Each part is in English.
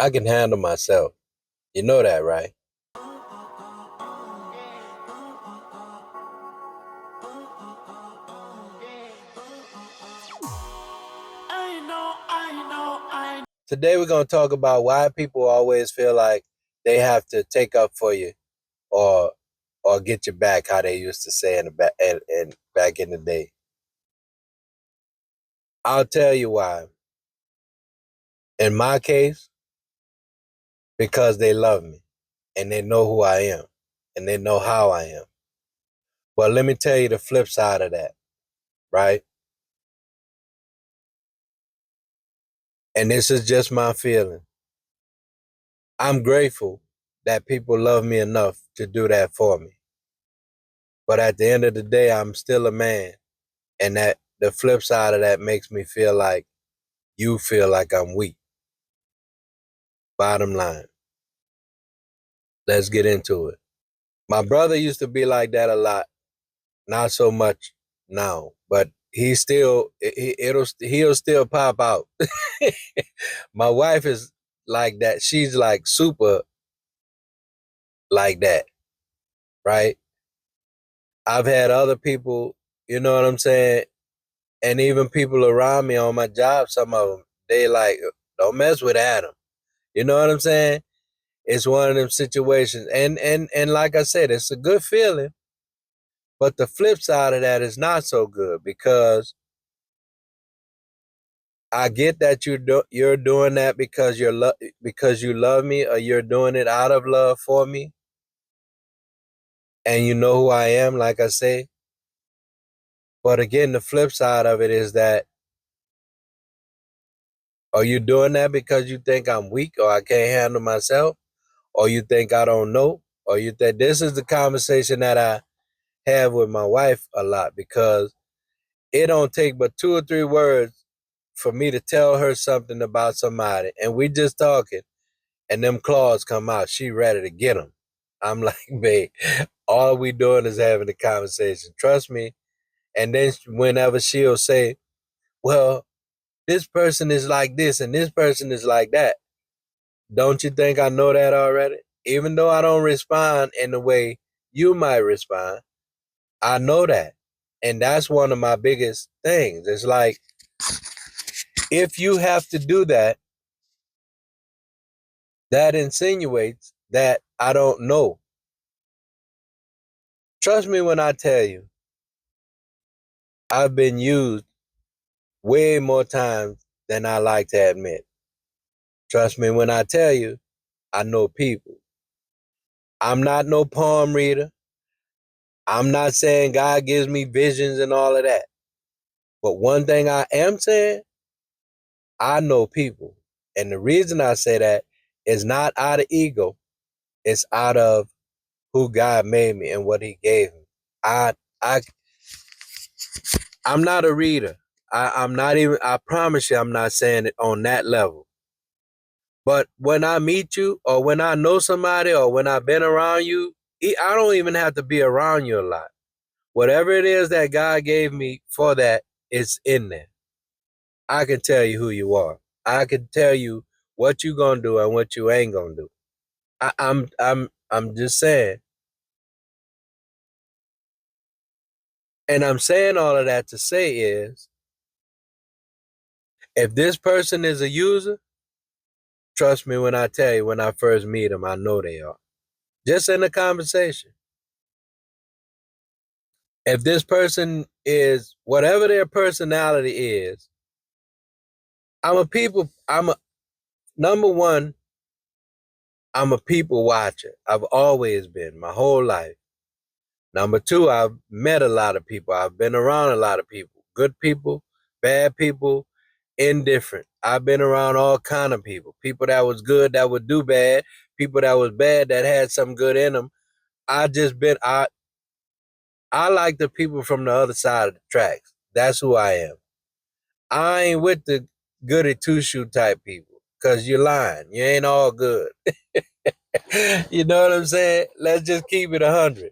I can handle myself. You know that, right? Today we're going to talk about why people always feel like they have to take up for you or get your back, how they used to say in the back and back in the day. I'll tell you why. In my case, because they love me and they know who I am and they know how I am. But let me tell you the flip side of that, right? And this is just my feeling. I'm grateful that people love me enough to do that for me. But at the end of the day, I'm still a man. And that the flip side of that makes me feel like you feel like I'm weak. Bottom line. Let's get into it. My brother used to be like that a lot. Not so much now, but he'll still pop out. My wife is like that. She's like super like that, right? I've had other people, you know what I'm saying? And even people around me on my job, some of them, they like, don't mess with Adam. You know what I'm saying? It's one of them situations. And like I said, it's a good feeling. But the flip side of that is not so good because I get that you're doing that because because you love me or you're doing it out of love for me and you know who I am, like I say. But again, the flip side of it is that are you doing that because you think I'm weak or I can't handle myself? Or you think I don't know? Or you think this is the conversation that I have with my wife a lot because it don't take but 2 or 3 words for me to tell her something about somebody and we just talking and them claws come out. She ready to get them. I'm like, babe, all we doing is having a conversation. Trust me. And then whenever she'll say, well, this person is like this and this person is like that. Don't you think I know that already? Even though I don't respond in the way you might respond, I know that. And that's one of my biggest things. It's like, if you have to do that, that insinuates that I don't know. Trust me when I tell you, I've been used way more times than I like to admit. Trust me when I tell you, I know people. I'm not no palm reader. I'm not saying God gives me visions and all of that. But one thing I am saying, I know people. And the reason I say that is not out of ego. It's out of who God made me and what he gave me. I I I'm not a reader. I'm not even, I promise you I'm not saying it on that level. But when I meet you or when I know somebody or when I've been around you, I don't even have to be around you a lot. Whatever it is that God gave me for that, it's in there. I can tell you who you are. I can tell you what you gonna do and what you ain't gonna do. I'm just saying. And I'm saying all of that to say is if this person is a user, trust me when I tell you, when I first meet them, I know they are. Just in a conversation. If this person is whatever their personality is, I'm a number one, I'm a people watcher. I've always been my whole life. Number two, I've met a lot of people. I've been around a lot of people. Good people, bad people, indifferent. I've been around all kind of people. People that was good that would do bad, people that was bad that had some good in them. I like the people from the other side of the tracks. That's who I am. I ain't with the goody two shoe type people. Cause you're lying. You ain't all good. You know what I'm saying? Let's just keep it 100.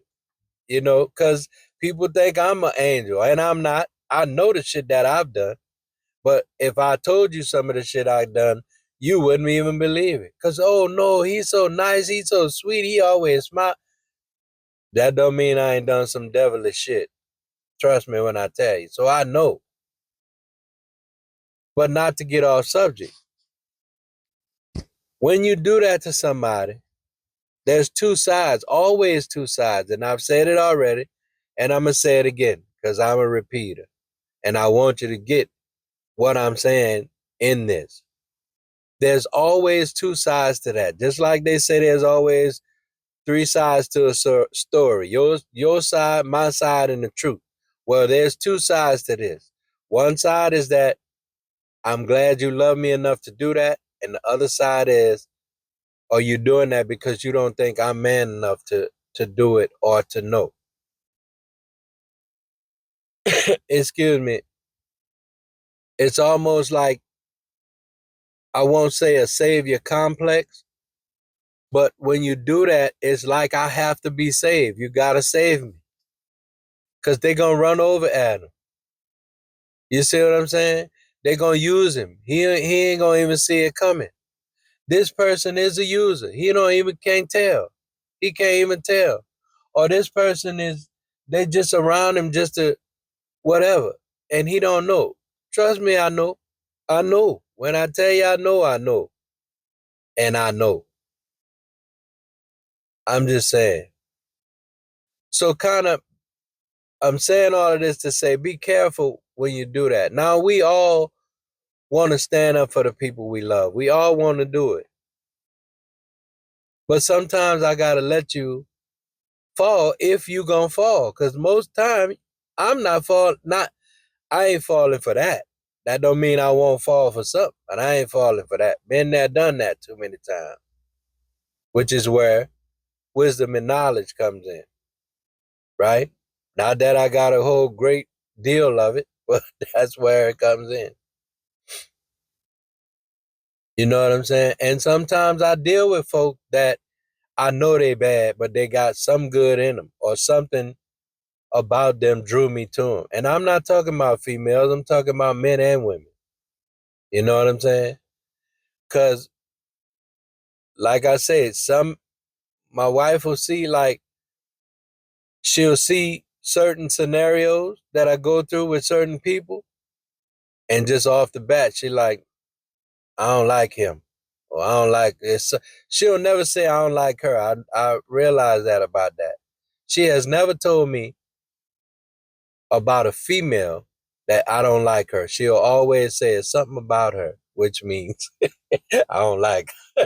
Cause people think I'm an angel and I'm not. I know the shit that I've done. But if I told you some of the shit I've done, you wouldn't even believe it. Because, oh no, he's so nice, he's so sweet, he always smile. That don't mean I ain't done some devilish shit. Trust me when I tell you. So I know. But not to get off subject. When you do that to somebody, there's two sides, always two sides. And I've said it already, and I'm going to say it again because I'm a repeater. And I want you to get what I'm saying in this. There's always two sides to that. Just like they say there's always three sides to a story. Your side, my side, and the truth. Well, there's two sides to this. One side is that I'm glad you love me enough to do that. And the other side is, are you doing that because you don't think I'm man enough to do it or to know? Excuse me. It's almost like, I won't say a savior complex, but when you do that, it's like I have to be saved. You got to save me because they're going to run over Adam. You see what I'm saying? They're going to use him. He ain't going to even see it coming. This person is a user. He don't even can't tell. He can't even tell. Or this person is, they just around him just to whatever. And he don't know. Trust me, I know. I know. When I tell you I know, I know. And I know. I'm just saying. So kind of, I'm saying all of this to say, be careful when you do that. Now, we all want to stand up for the people we love. We all want to do it. But sometimes I got to let you fall if you going to fall. Because most time, I'm not falling. I ain't falling for that. That don't mean I won't fall for something. But I ain't falling for that. Been there, done that too many times. Which is where wisdom and knowledge comes in. Right? Not that I got a whole great deal of it, but that's where it comes in. You know what I'm saying? And sometimes I deal with folk that I know they bad, but they got some good in them or something about them drew me to them. And I'm not talking about females. I'm talking about men and women. You know what I'm saying? Because, like I said, my wife will see, like, she'll see certain scenarios that I go through with certain people. And just off the bat, she like, I don't like him. Or I don't like this. She'll never say I don't like her. I realize that about that. She has never told me about a female that I don't like her. She'll always say it's something about her, which means I don't like her.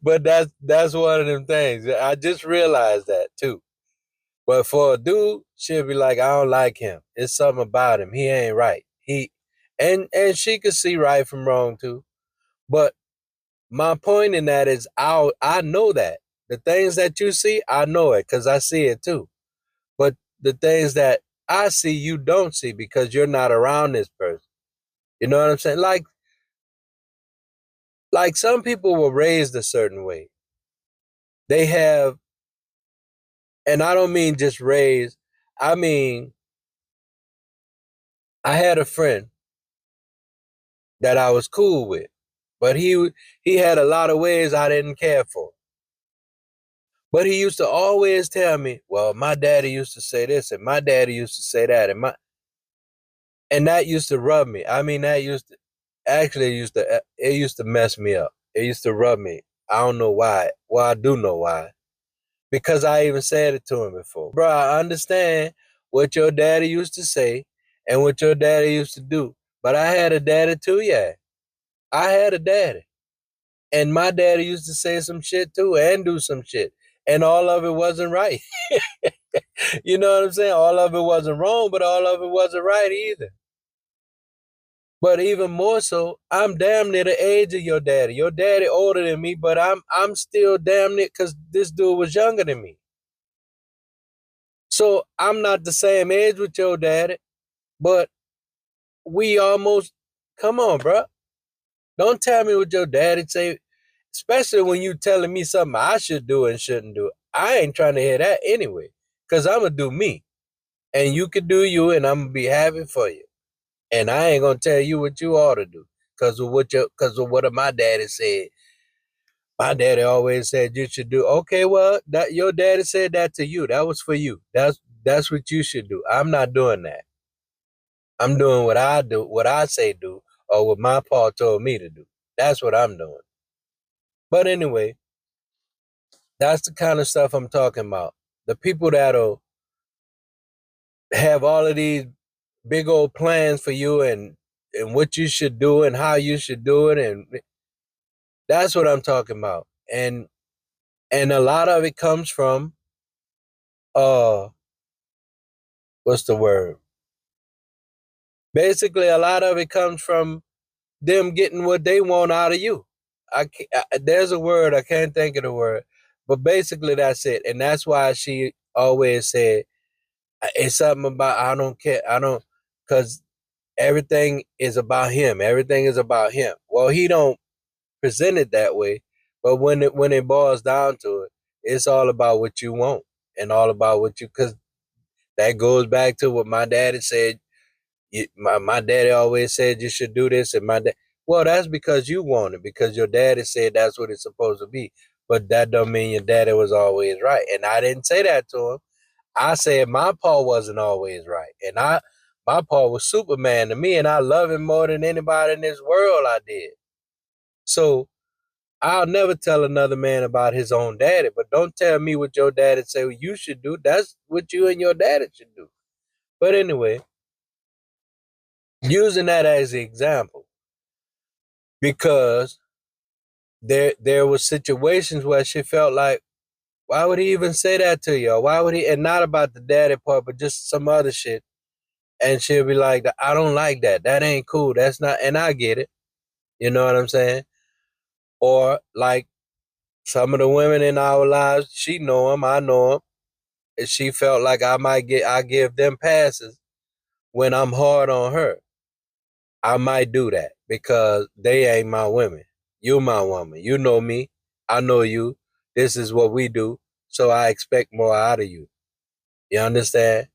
But that's one of them things. I just realized that too. But for a dude, she'll be like, I don't like him. It's something about him. He ain't right. And she could see right from wrong too. But my point in that is I know that. The things that you see, I know it because I see it too. But the things that I see, you don't see because you're not around this person. You know what I'm saying? Like some people were raised a certain way. They have, and I don't mean just raised, I mean, I had a friend that I was cool with, but he had a lot of ways I didn't care for. But he used to always tell me, well, my daddy used to say this and my daddy used to say that and that used to rub me. I mean, it used to mess me up. It used to rub me. I don't know why. Well, I do know why. Because I even said it to him before. Bro, I understand what your daddy used to say and what your daddy used to do. But I had a daddy too, yeah. I had a daddy. And my daddy used to say some shit too and do some shit. And all of it wasn't right. You know what I'm saying? All of it wasn't wrong, but all of it wasn't right either. But even more so, I'm damn near the age of your daddy. Your daddy older than me, but I'm still damn near because this dude was younger than me. So I'm not the same age with your daddy, but we almost, come on, bro. Don't tell me what your daddy say, especially when you telling me something I should do and shouldn't do. I ain't trying to hear that anyway, because I'm going to do me. And you can do you, and I'm going to be happy for you. And I ain't going to tell you what you ought to do. because of what my daddy said. My daddy always said you should do. Okay, well, that your daddy said that to you. That was for you. That's what you should do. I'm not doing that. I'm doing what I do, what I say do, or what my pa told me to do. That's what I'm doing. But anyway, that's the kind of stuff I'm talking about. The people that'll have all of these big old plans for you and what you should do and how you should do it, and that's what I'm talking about. And a lot of it comes from uh what's the word? Basically, a lot of it comes from them getting what they want out of you. There's a word, I can't think of the word, but basically that's it. And that's why she always said it's something about I don't care, I don't, because everything is about him. Everything is about him. Well, he don't present it that way, but when it boils down to it, it's all about what you want and all about what you, because that goes back to what my daddy said. My daddy always said you should do this, and my dad. Well, that's because you want it, because your daddy said that's what it's supposed to be. But that don't mean your daddy was always right. And I didn't say that to him. I said my pa wasn't always right, and my pa was Superman to me, and I love him more than anybody in this world. I did. So I'll never tell another man about his own daddy, but don't tell me what your daddy say you should do. That's what you and your daddy should do. But anyway, using that as an example, because there was situations where she felt like, why would he even say that to you? Or why would he? And not about the daddy part, but just some other shit. And she'll be like, I don't like that. That ain't cool. That's not. And I get it. You know what I'm saying? Or like some of the women in our lives, she know them, I know them. And she felt like I give them passes when I'm hard on her. I might do that because they ain't my women. You my woman. You know me. I know you. This is what we do. So I expect more out of you. You understand?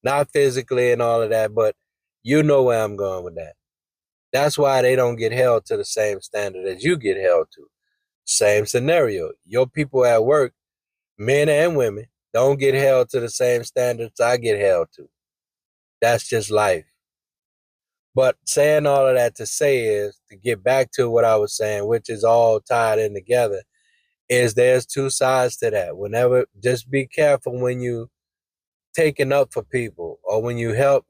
Not physically and all of that, but you know where I'm going with that. That's why they don't get held to the same standard as you get held to. Same scenario. Your people at work, men and women, don't get held to the same standards I get held to. That's just life. But saying all of that to say is to get back to what I was saying, which is all tied in together, is there's two sides to that. Whenever, just be careful when you taking up for people or when you help.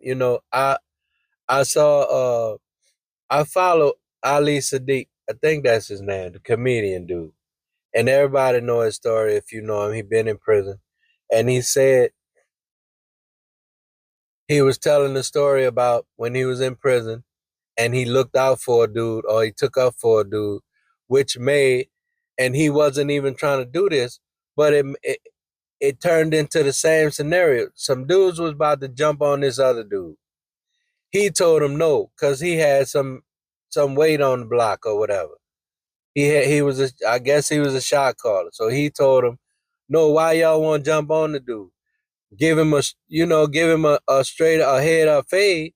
I saw I follow Ali Sadiq. I think that's his name, the comedian dude. And everybody know his story if you know him. He been in prison. And he said he was telling the story about when he was in prison and he looked out for a dude or he took up for a dude, which made, and he wasn't even trying to do this, but it turned into the same scenario. Some dudes was about to jump on this other dude. He told him no, because he had some weight on the block or whatever. He was I guess he was a shot caller. So he told him, no, why y'all want to jump on the dude? Give him a straight a head up fade,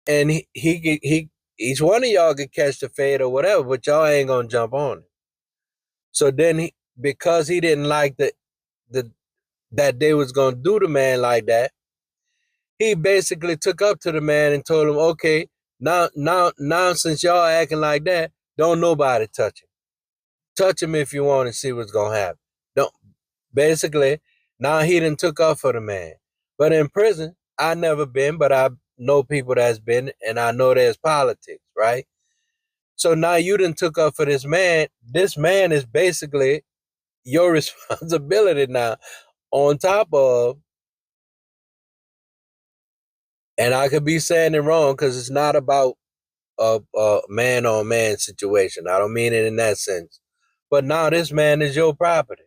and he each one of y'all could catch the fade or whatever, but y'all ain't gonna jump on it. So then because he didn't like the that they was gonna do the man like that, he basically took up to the man and told him, okay, now since y'all acting like that, don't nobody touch him. Touch him if you want to see what's gonna happen. Don't basically now he done took up for the man. But in prison, I never been, but I know people that's been, and I know there's politics, right? So now you done took up for this man. This man is basically your responsibility now. On top of, and I could be saying it wrong because it's not about a man on man situation. I don't mean it in that sense. But now this man is your property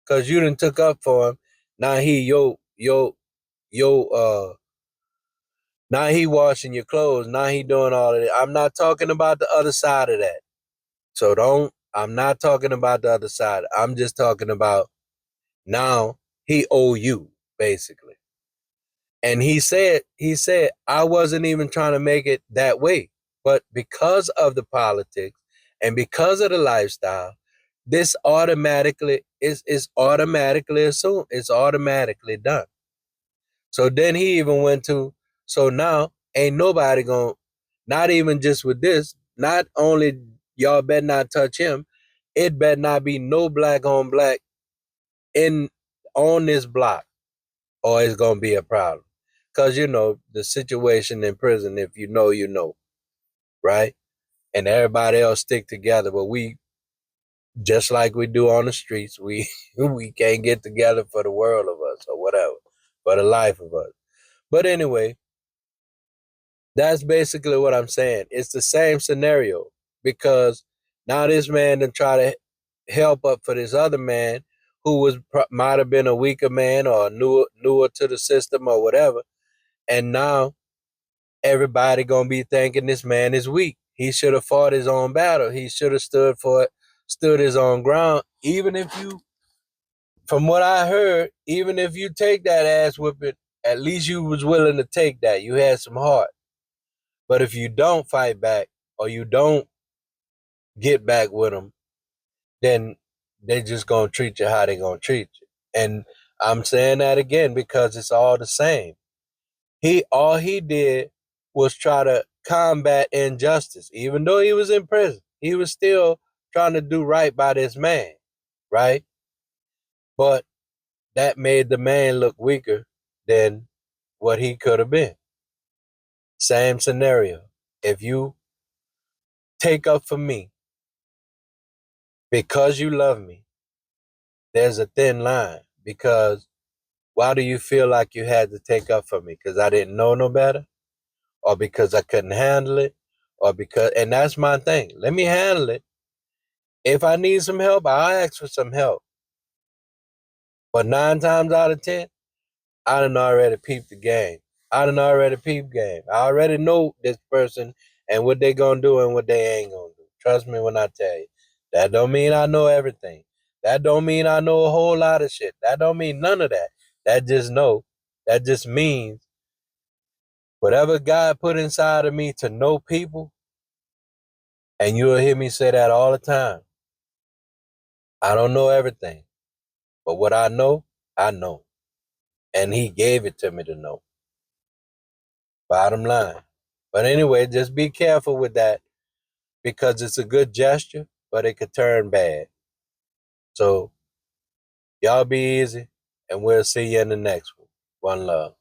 because you done took up for him. Now he yo now he washing your clothes. Now he doing all of that. I'm not talking about the other side of that. So I'm not talking about the other side. I'm just talking about now he owe you basically. And he said I wasn't even trying to make it that way. But because of the politics and because of the lifestyle, this automatically is automatically assumed. It's automatically done. So then he even went to, so now ain't nobody gonna, not even just with this, not only y'all better not touch him, it better not be no black on black in on this block, or it's gonna be a problem. Cause you know the situation in prison, if you know, you know, right? And everybody else stick together, but we, just like we do on the streets, we we can't get together for the world of us or whatever, for the life of us. But anyway, that's basically what I'm saying. It's the same scenario, because now this man done try to help up for this other man who was might have been a weaker man or newer to the system or whatever, and now everybody gonna be thinking this man is weak. He should have fought his own battle. He should have stood his own ground. Even if you, from what I heard, even if you take that ass whipping, at least you was willing to take that. You had some heart. But if you don't fight back or you don't get back with them, then they just gonna treat you how they gonna treat you. And I'm saying that again because it's all the same. All he did was try to combat injustice. Even though he was in prison, he was still trying to do right by this man, right? But that made the man look weaker than what he could have been. Same scenario. If you take up for me because you love me, there's a thin line. Because why do you feel like you had to take up for me? Because I didn't know no better? Or because I couldn't handle it? Or because, and that's my thing. Let me handle it. If I need some help, I'll ask for some help. But 9 times out of 10, I done already peeped the game. I done already peeped game. I already know this person and what they gonna do and what they ain't gonna do. Trust me when I tell you. That don't mean I know everything. That don't mean I know a whole lot of shit. That don't mean none of that. That just means whatever God put inside of me to know people, and you'll hear me say that all the time. I don't know everything, but what I know, I know. And he gave it to me to know. Bottom line. But anyway, just be careful with that because it's a good gesture, but it could turn bad. So y'all be easy, and we'll see you in the next one. One love.